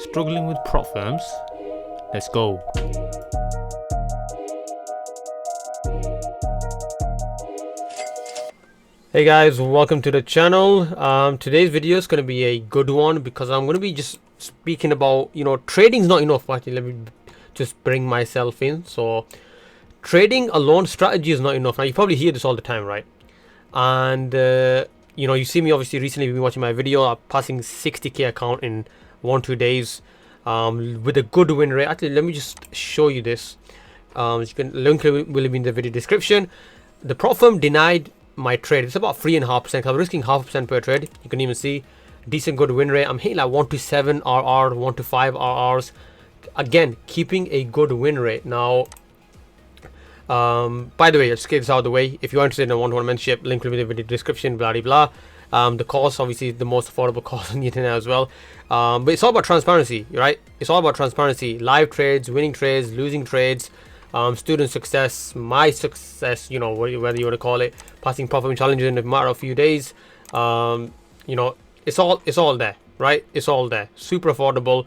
Struggling with Propfirms? Let's go. Hey guys, welcome to the channel. Today's video is going to be a good one because I'm going to be just speaking about, trading's not enough. Actually, let me just bring myself in. So trading alone, strategy is not enough. Now you probably hear this all the time, right? And you see me obviously recently been watching my video. I'm passing 60k account in 1-2 days with a good win rate. Actually, let me just show you this. You can link will be in the video description. The Propfirm denied my trade. It's about 3.5%. I'm risking 0.5% per trade. You can even see decent good win rate. I'm hitting like 1 to 7 RR, 1 to 5 RRs. Again, keeping a good win rate. Now, by the way, let's get this out of the way. If you're interested in a one-to-one mentorship, link will be in the video description. Blah blah blah. The course obviously is the most affordable course on the internet as well. But it's all about transparency, right? It's all about transparency. Live trades, winning trades, losing trades. Student success, my success, whether you want to call it, passing Propfirm challenges in a matter of few days. It's all there, right? It's all there. Super affordable.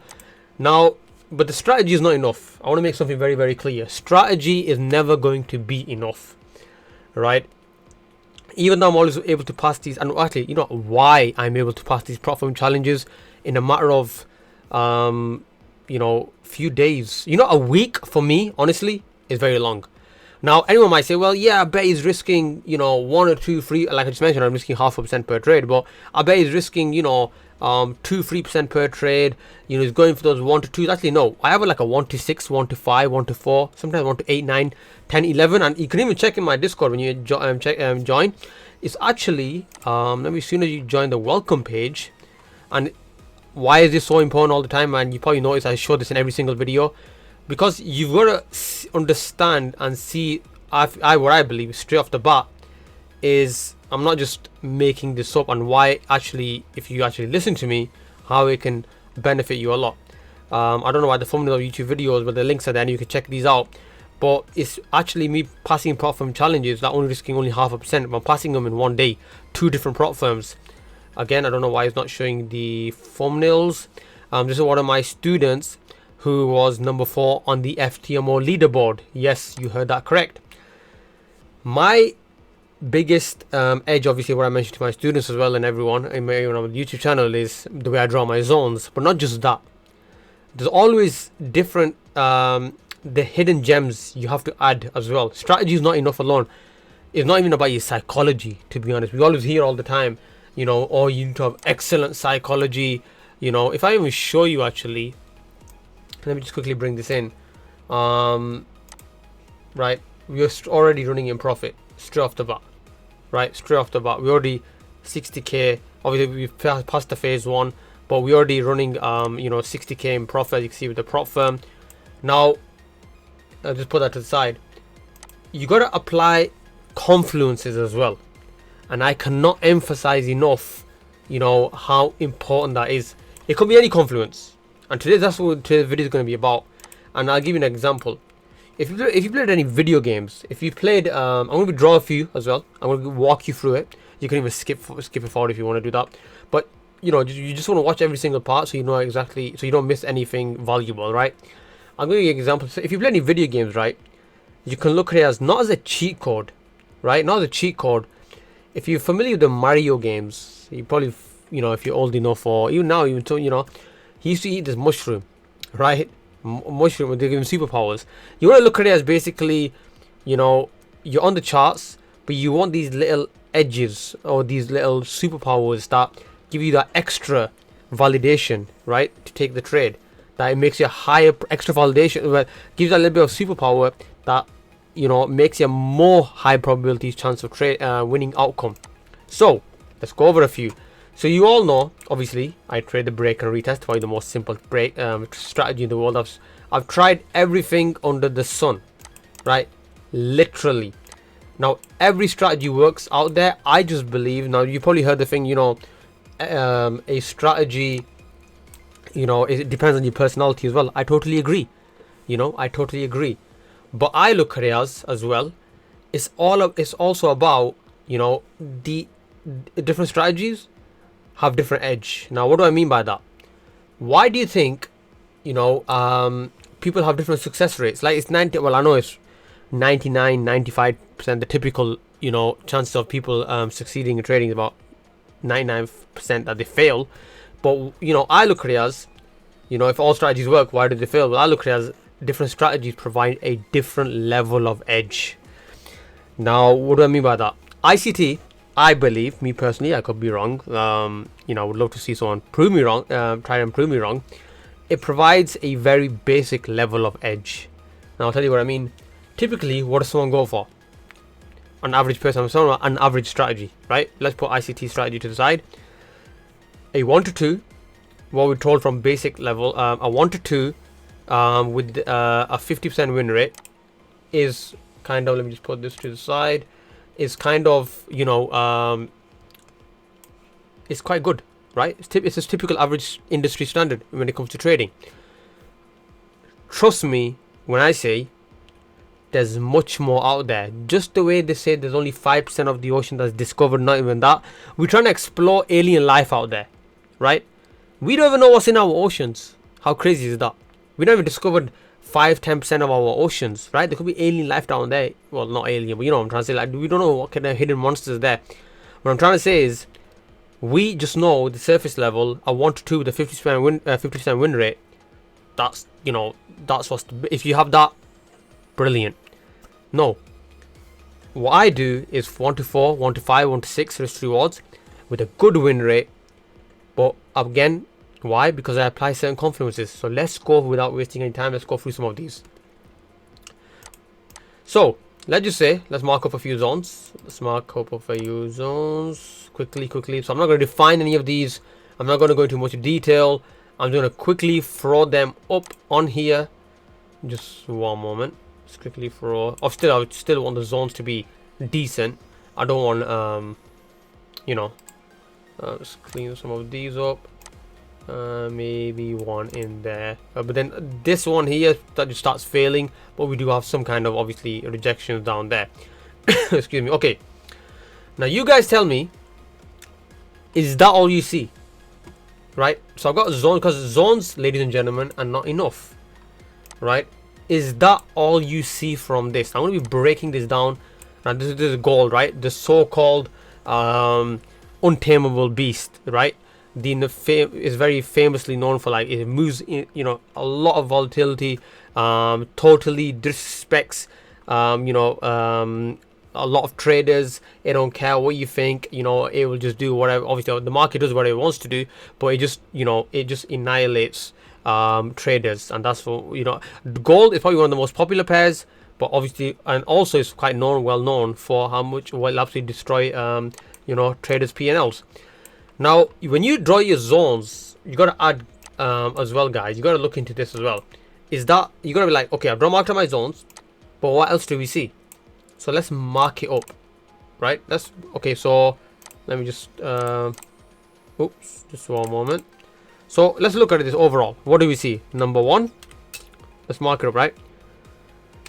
Now, but the strategy is not enough. I want to make something very, very clear. Strategy is never going to be enough, right? Even though I'm always able to pass these, and actually, why I'm able to pass these Propfirm challenges in a matter of, few days. A week for me, honestly, is very long. Now, anyone might say, well, yeah, I bet he's risking, 1 or 2, 3, like I just mentioned, I'm risking 0.5% per trade, but I bet he's risking, 2-3% per trade. He's going for those 1 to 2. Actually, no, I have like a 1 to 6, 1 to 5, 1 to 4, sometimes 1 to 8, 9, 10, 11, and you can even check in my Discord when you join. It's actually, as soon as you join the welcome page, and why is this so important all the time? And you probably notice I show this in every single video, because you've got to understand and see. What I believe straight off the bat is, I'm not just making this up, and why actually, if you actually listen to me, how it can benefit you a lot. I don't know why the thumbnail of YouTube videos, but the links are there and you can check these out. But it's actually me passing Propfirm challenges that only risking only 0.5%. I'm passing them in one day, 2 different Propfirms. Again, I don't know why it's not showing the thumbnails. This is one of my students who was number 4 on the FTMO leaderboard. Yes, you heard that correct. My biggest edge, obviously, what I mentioned to my students as well and everyone in my YouTube channel, is the way I draw my zones. But not just that. There's always different the hidden gems you have to add as well. Strategy is not enough alone. It's not even about your psychology, to be honest. We always hear all the time, oh, you need to have excellent psychology. If I even show you, actually, let me just quickly bring this in. Right, we're already running in profit straight off the bat. Right, straight off the bat, we already 60k. Obviously, we passed the phase 1, but we're already running 60k in profit, as you can see with the Propfirm. Now, I'll just put that to the side. You got to apply Confluences as well, and I cannot emphasize enough, how important that is. It could be any Confluence. And today, that's what today's video is going to be about. And I'll give you an example. If you played any video games, if you played, I'm going to draw a few as well. I'm going to walk you through it. You can even skip it forward if you want to do that. But you just want to watch every single part, so you know exactly, so you don't miss anything valuable, right? I'm going to give you an example. So if you play any video games, right, you can look at it as not as a cheat code, right? Not as a cheat code. If you're familiar with the Mario games, you probably, if you're old enough, or even now, he used to eat this mushroom, right? Mushroom, they give him superpowers. You want to look at it as basically, you're on the charts, but you want these little edges or these little superpowers that give you that extra validation, right, to take the trade. That it makes you a higher extra validation, but gives you a little bit of superpower that makes you a more high probability chance of trade winning outcome. So let's go over a few. So you all know, obviously, I trade the break and retest, probably the most simple break strategy in the world. I've tried everything under the sun, right? Literally. Now, every strategy works out there. I just believe, now you probably heard the thing, a strategy, it depends on your personality as well. I totally agree. I totally agree. But I look at it as well. It's also about, the different strategies have different edge. Now, what do I mean by that? Why do you think people have different success rates. Like it's 90, well, I know it's 99, 95% the typical, chances of people succeeding in trading is about 99% that they fail. But, I look at it as, if all strategies work, why do they fail? Well, I look at it as different strategies provide a different level of edge. Now, what do I mean by that? ICT, I believe, me personally, I could be wrong. I would love to see someone prove me wrong, try and prove me wrong. It provides a very basic level of edge. Now, I'll tell you what I mean. Typically, what does someone go for? An average person, an average strategy, right? Let's put ICT strategy to the side. A 1 to 2, what we're told from basic level, a 1 to 2 with a 50% win rate is kind of, let me just put this to the side, is kind of, it's quite good, right? It's a typical average industry standard when it comes to trading. Trust me when I say there's much more out there. Just the way they say there's only 5% of the ocean that's discovered, not even that. We're trying to explore alien life out there, right? We don't even know what's in our oceans. How crazy is that? We don't even discovered 5-10% of our oceans, right? There could be alien life down there. Well, not alien, but you know what I'm trying to say. Like, we don't know what kind of hidden monsters there. What I'm trying to say is, we just know the surface level, a 1 to 2 with a 50% win rate. That's, that's what's, if you have that, brilliant. No. What I do is 1 to 4, 1 to 5, 1 to 6 risk rewards with a good win rate. But again, why? Because I apply certain confluences. So let's go without wasting any time. Let's go through some of these. So let's just say, let's mark up a few zones. Quickly. So I'm not going to define any of these. I'm not going to go into much detail. I'm going to quickly throw them up on here. Just one moment. Just quickly throw. I would still want the zones to be decent. I don't want, let's clean some of these up. Maybe one in there, but then this one here that just starts failing, but we do have some kind of obviously rejections down there. Excuse me. Okay, now you guys tell me, is that all you see? Right, so I've got zones, because zones, ladies and gentlemen, are not enough, right? Is that all you see from this? I'm going to be breaking this down. Now this is gold, right? The so-called untamable beast, right? Is very famously known for, like, it moves in, a lot of volatility, totally disrespects, a lot of traders. It don't care what you think, it will just do whatever. Obviously the market does what it wants to do, but it just, it just annihilates traders. And that's for, gold is probably one of the most popular pairs, but obviously, and also it's quite well known for how much will absolutely destroy traders' P&Ls. Now, when you draw your zones, you got to add as well, guys. You got to look into this as well. Is that, you got to be like, okay, I've marked out my zones, but what else do we see? So let's mark it up, right? Okay, so let me just, oops, just one moment. So let's look at this overall. What do we see? Number one, let's mark it up, right?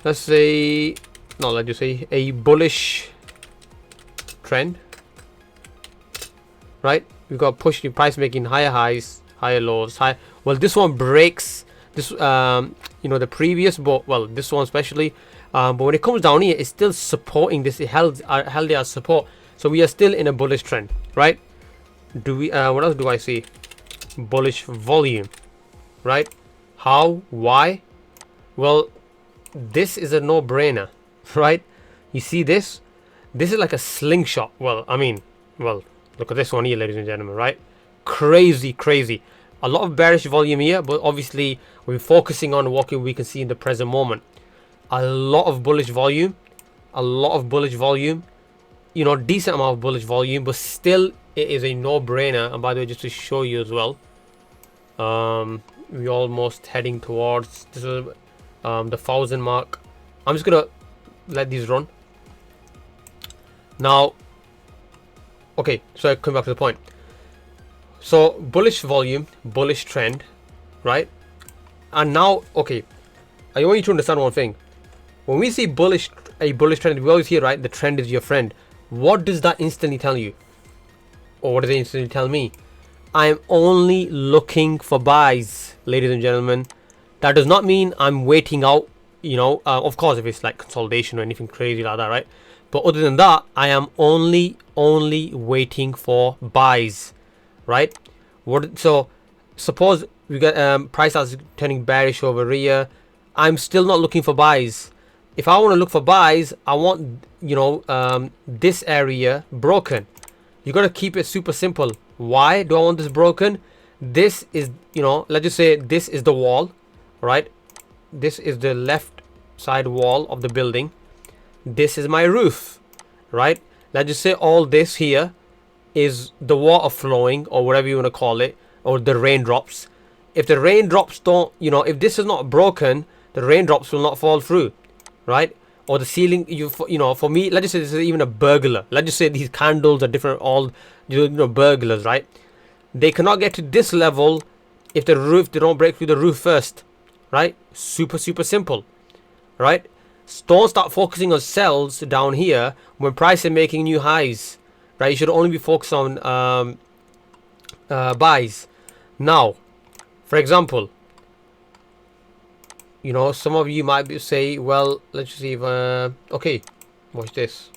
Let's say, no, let's just say a bullish trend, right? We've got push the price making higher highs, higher lows, well, this one breaks this, the previous, but, well, this one especially. But when it comes down here, it's still supporting this. It held it as support. So we are still in a bullish trend, right? Do we? What else do I see? Bullish volume, right? How? Why? Well, this is a no-brainer, right? You see this? This is like a slingshot. Well, I mean, well, look at this one here, ladies and gentlemen, right? Crazy. A lot of bearish volume here, but obviously we're focusing on what we can see in the present moment. A lot of bullish volume, decent amount of bullish volume, but still it is a no-brainer. And by the way, just to show you as well, we're almost heading towards this is the 1,000 mark. I'm just gonna let these run now. Okay, so I come back to the point. So bullish volume, bullish trend, right? And now, okay, I want you to understand one thing. When we see a bullish trend, we always hear, right, the trend is your friend. What does that instantly tell you? Or what does it instantly tell me? I'm only looking for buys, ladies and gentlemen. That does not mean I'm waiting out, of course, if it's like consolidation or anything crazy like that, right? But other than that, I am only waiting for buys, right? So suppose we get price that's turning bearish over here. I'm still not looking for buys. If I want to look for buys, I want, this area broken. You got to keep it super simple. Why do I want this broken? This is, let's just say this is the wall, right? This is the left side wall of the building. This is my roof, right? Let's just say all this here is the water flowing, or whatever you want to call it, or the raindrops. If the raindrops don't, if this is not broken, the raindrops will not fall through, right? Or the ceiling, for me, let's just say this is even a burglar. Let's just say these candles are different, all, burglars, right? They cannot get to this level if they don't break through the roof first, right? Super simple, right? Don't start focusing on sells down here when price is making new highs, right? You should only be focused on buys. Now, for example, some of you might say, well, let's just see if, okay, watch this.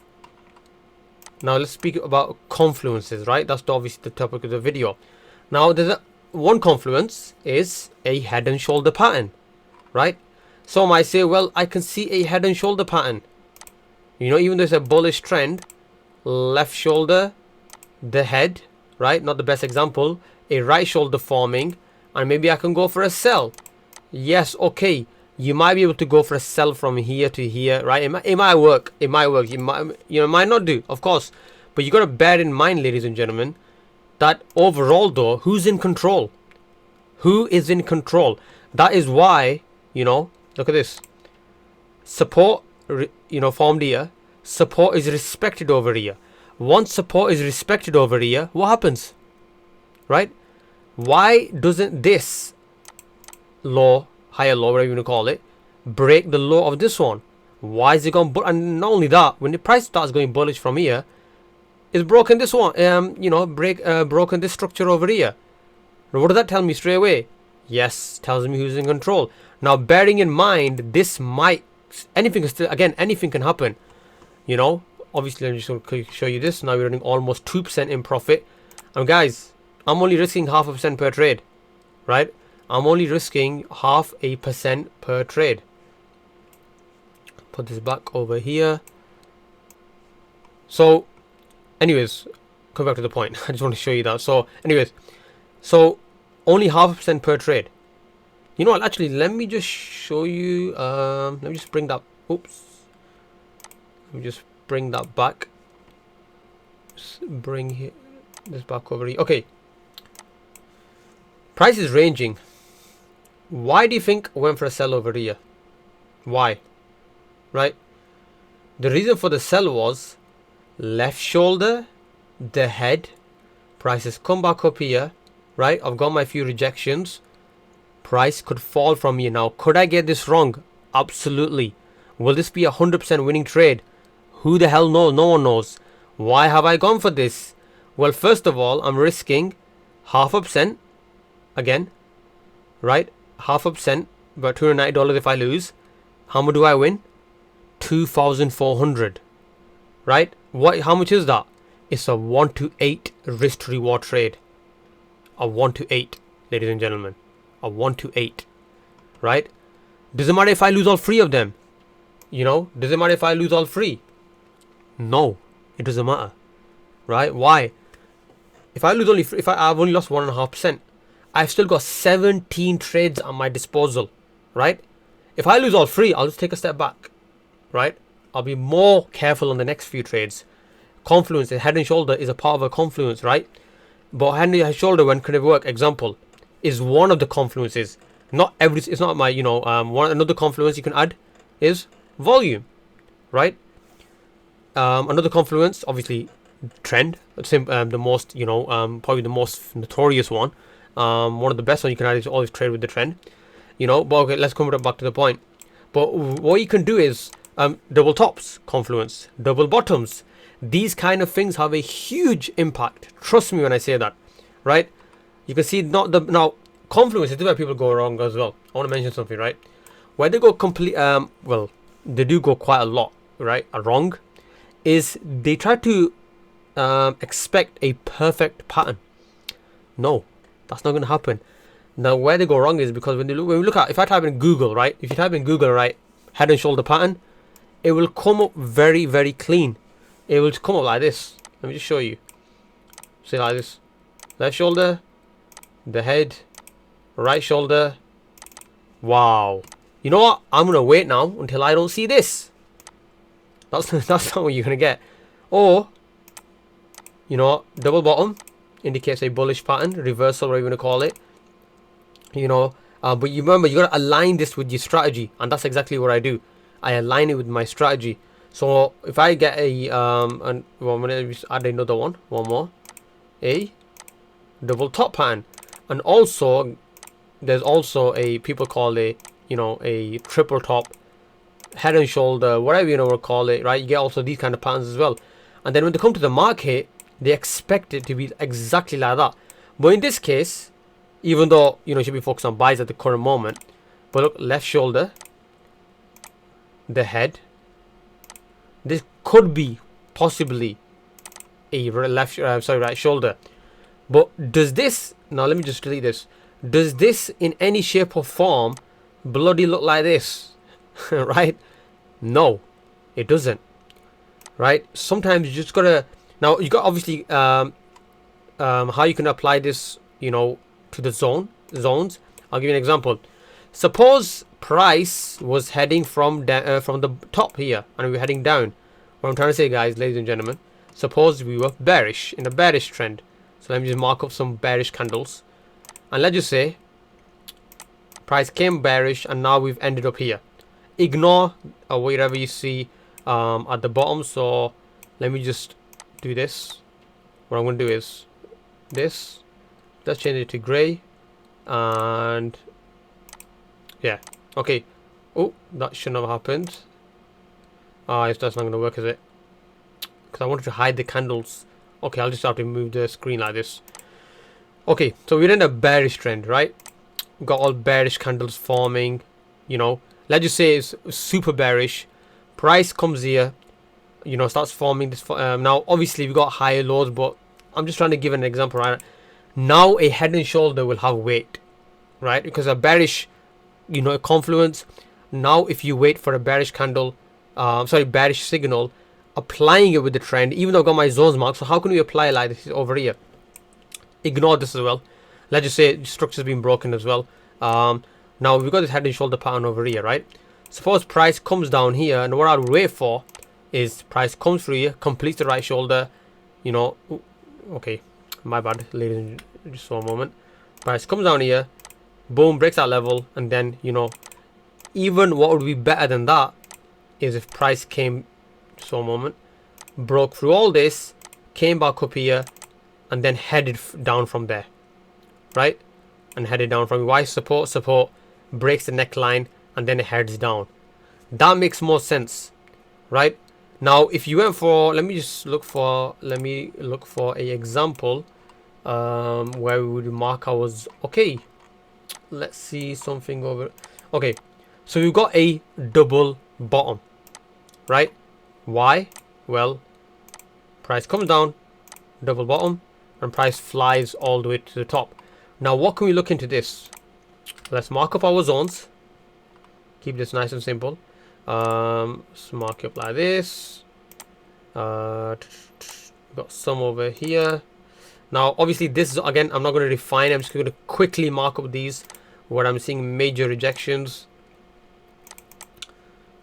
Now let's speak about confluences, right? That's obviously the topic of the video. Now there's one confluence is a head and shoulder pattern, right? Some might say, well, I can see a head and shoulder pattern. Even though it's a bullish trend, left shoulder, the head, right? Not the best example. A right shoulder forming, and maybe I can go for a sell. Yes, okay. You might be able to go for a sell from here to here, right? It might work. It might work. It might not do, of course. But you got to bear in mind, ladies and gentlemen, that overall, though, who's in control? Who is in control? That is why, look at this. Support, formed here. Support is respected over here. Once support is respected over here, what happens? Right? Why doesn't this low, higher low, whatever you want to call it, break the low of this one? Why is it going? And not only that, when the price starts going bullish from here, it's broken this one. Broken this structure over here. What does that tell me straight away? Yes, tells me who's in control. Now, bearing in mind, this might, anything can happen. Obviously, I'm just going to show you this. Now we're running almost 2% in profit. And guys, I'm only risking 0.5% per trade, right? I'm only risking 0.5% per trade. Put this back over here. So, anyways, come back to the point. I just want to show you that. So, anyways, only 0.5% per trade. You know what? Actually, let me just show you. Let me just bring that. Oops. Let me just bring that back. Just bring this back over here. Okay. Price is ranging. Why do you think I went for a sell over here? Why? Right? The reason for the sell was left shoulder, the head. Prices come back up here. Right? I've got my few rejections. Price could fall from here. Now, could I get this wrong? Absolutely. Will this be a 100% winning trade? Who the hell knows? No one knows. Why have I gone for this? Well, first of all, I'm risking 0.5% again. Right? 0.5%, about $290 if I lose. How much do I win? 2,400. Right? How much is that? It's a 1-to-8 risk to reward trade. A 1-to-8, ladies and gentlemen. A 1-to-8. Right? Doesn't matter if I lose all three of them. Doesn't matter if I lose all three. No, it doesn't matter. Right? Why? If I've only lost 1.5%, I've still got 17 trades at my disposal. Right? If I lose all three, I'll just take a step back. Right? I'll be more careful on the next few trades. Confluence, head and shoulder is a part of a confluence, right? But head and shoulder, when can it work? Example, is one of the confluences. It's not my, another confluence you can add is volume, right? Another confluence, obviously, trend. The most, probably the most notorious one. One of the best ones you can add is always trade with the trend. But okay, let's come back to the point. But what you can do is double tops, confluence, double bottoms. These kind of things have a huge impact. Trust me when I say that, right? You can see now Confluence is where people go wrong as well. I want to mention something, right? Where they go complete, well, they do go quite a lot, right? Wrong is they try to expect a perfect pattern. No, that's not going to happen. Now, where they go wrong is because when we look at, if I type in Google, right? If you type in Google, right, head and shoulder pattern, it will come up very, very clean. It will come up like this. Let me just show you. See, like this. Left shoulder, the head, right shoulder. Wow. You know what? I'm going to wait now until I don't see this. That's not what you're going to get. Or, you know what? Double bottom indicates a bullish pattern, reversal, whatever you want to call it. You know, but you remember, you got to align this with your strategy, and that's exactly what I do. I align it with my strategy. So if I get a well, I'm gonna add another one more, a double top pattern, and also there's also a, people call it, you know, a triple top, head and shoulder, whatever you know what call it, right? You get also these kind of patterns as well. And then when they come to the market, they expect it to be exactly like that. But in this case, even though, you know, you should be focused on buys at the current moment, but look, left shoulder, the head, this could be possibly a right shoulder. But does this, now let me just delete this, does this in any shape or form bloody look like this? Right? No, it doesn't. Right? Sometimes you just gotta, now you got obviously how you can apply this, you know, to the zones. I'll give you an example. Suppose price was heading from the top here and we were heading down. What I'm trying to say, guys, ladies and gentlemen, suppose we were bearish, in a bearish trend. So let me just mark up some bearish candles, and let's just say price came bearish and now we've ended up here. Ignore whatever you see at the bottom. So let me just do this. What I'm going to do is this. Let's change it to gray, and yeah, okay. Oh, that shouldn't have happened. That's not going to work, is it? Because I wanted to hide the candles. Okay, I'll just have to move the screen like this. Okay, so we're in a bearish trend, right? We've got all bearish candles forming, you know. Let's just say it's super bearish. Price comes here, you know, starts forming this. Now, obviously, we've got higher lows, but I'm just trying to give an example, right? Now, a head and shoulder will have weight, right? Because a bearish, you know, a Confluence. Now, if you wait for a bearish candle, bearish signal, applying it with the trend, even though I've got my zones marked, so how can we apply it like this over here? Ignore this as well. Let's just say structure's been broken as well. Now we've got this head and shoulder pattern over here, right? Suppose price comes down here, and what I would wait for is price comes through here, completes the right shoulder, you know. Okay, my bad, ladies and just for a moment. Price comes down here, boom, breaks that level, and then, you know, even what would be better than that is if price came, just for a moment, broke through all this, came back up here, and then headed down from there, right? And headed down from, why support, breaks the neckline, and then it heads down. That makes more sense, right? Now, if you went for, let me look for a example where we would mark ours. Okay, let's see something over. Okay, so we've got a double bottom, right? Why? Well, price comes down, double bottom, and price flies all the way to the top. Now, what can we look into this? Let's mark up our zones. Keep this nice and simple. Let's mark up like this. Got some over here. Now, obviously, this is, again, I'm not going to refine. I'm just going to quickly mark up these where I'm seeing major rejections.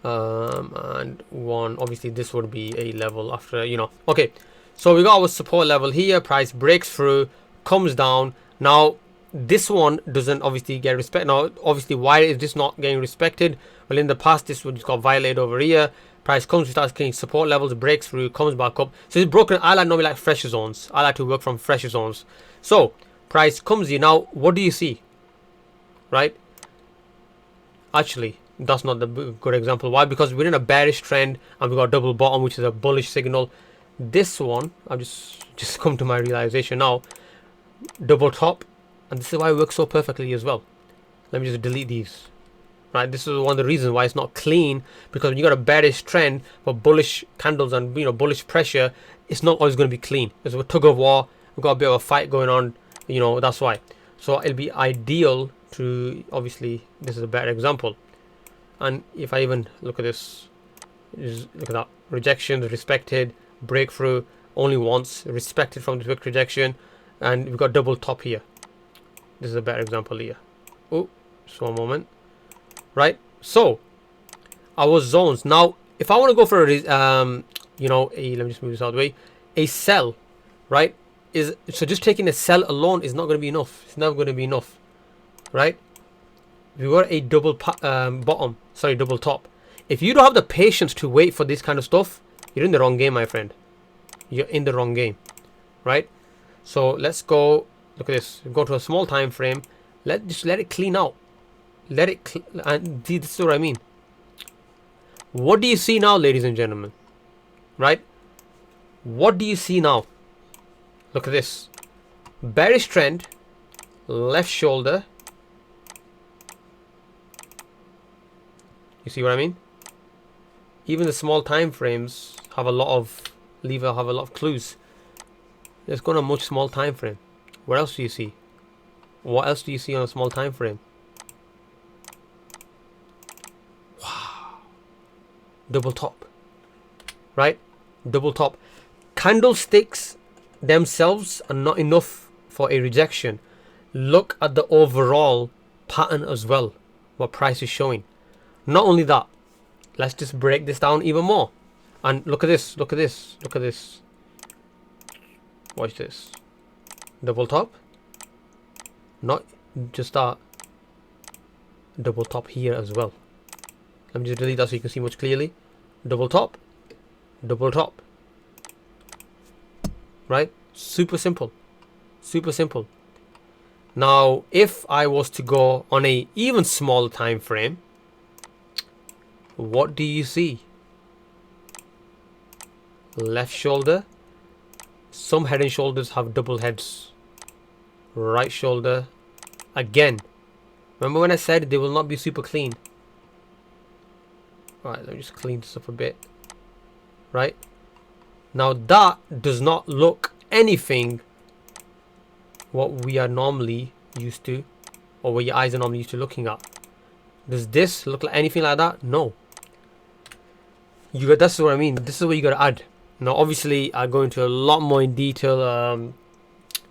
And one, obviously, this would be a level after, you know. Okay, so we got our support level here. Price breaks through, comes down. Now, this one doesn't obviously get respect. Now, obviously, why is this not getting respected? Well, in the past, this would got violated over here. Price comes, starts getting support levels, breaks through, comes back up. So it's broken. I normally like fresh zones. I like to work from fresh zones. So price comes here. Now, what do you see? Right? Actually, that's not the good example. Why? Because we're in a bearish trend and we got double bottom, which is a bullish signal. This one, I've just come to my realization now. Double top, And this is why it works so perfectly as well. Let me just delete these. Right, this is one of the reasons why it's not clean, because when you got a bearish trend for bullish candles and bullish pressure, it's not always going to be clean. There's a tug of war. We've got a bit of a fight going on. That's why. So it'll be ideal to, obviously, this is a better example. And if I even look at this, just look at that, rejections, respected, breakthrough, only once, respected from the quick rejection, and we've got double top here. This is a better example here. Oh, just one moment. Right, so our zones. Now, if I want to go for a, let me just move this out of the way. A sell, right, so just taking a sell alone is not going to be enough. It's never going to be enough, right? We've got a double double top. If you don't have the patience to wait for this kind of stuff, you're in the wrong game, my friend. You're in the wrong game, right? So let's go. Look at this. Go to a small time frame. Just let it clean out. Let it and this is what I mean. What do you see now, ladies and gentlemen? Right? What do you see now? Look at this. Bearish trend, left shoulder. You see what I mean? Even the small time frames have a lot of clues. Let's go on a much small time frame. What else do you see? What else do you see on a small time frame? Double top, right? Double top. Candlesticks themselves are not enough for a rejection. Look at the overall pattern as well, what price is showing. Not only that, let's just break this down even more. And look at this, look at this, look at this. Watch this. Double top. Not just that. Double top here as well. Let me just delete that so you can see much clearly. Double top, double top. Right? Super simple. Super simple. Now, if I was to go on a even smaller time frame, what do you see? Left shoulder. Some head and shoulders have double heads. Right shoulder. Again. Remember when I said they will not be super clean? Right, let me just clean this up a bit. Right? Now that does not look anything what we are normally used to, or what your eyes are normally used to looking at. Does this look like anything like that? No. That's what I mean. This is what you got to add. Now, obviously, I go into a lot more in detail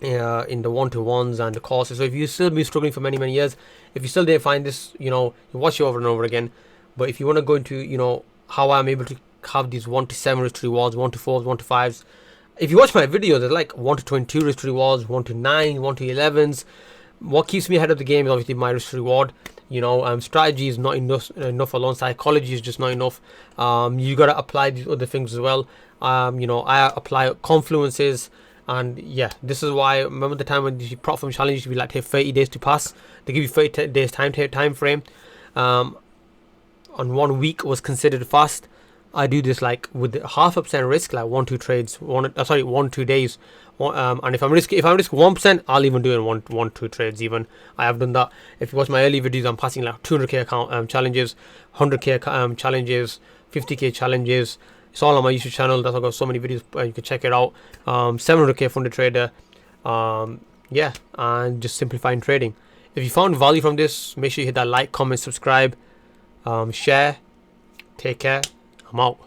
in the one-to-ones and the courses. So if you've still been struggling for many years, if you still didn't find this, you watch it over and over again. But if you want to go into, how I'm able to have these 1 to 7 risk to rewards, 1 to 4s, 1 to 5s. If you watch my videos, there's like 1 to 22 risk to rewards, 1 to 9, 1 to 11s. What keeps me ahead of the game is obviously my risk to reward. Strategy is not enough alone. Psychology is just not enough. You got to apply these other things as well. I apply Confluences. And yeah, this is why, remember the time when the Propfirms challenge used to be like, take 30 days to pass. They give you 30 days time frame. On 1 week was considered fast. I do this like with 0.5% risk, like 1-2 trades, 1-2 days. And if I risk 1%, I'll even do it in 1-2 trades. Even I have done that. If you watch my early videos, I'm passing like 200k account challenges, 100k challenges, 50k challenges. It's all on my YouTube channel. That's why I've got so many videos. You can check it out. 700k funded trader. Yeah, and just simplifying trading. If you found value from this, make sure you hit that like, comment, subscribe, share. Take care. I'm out.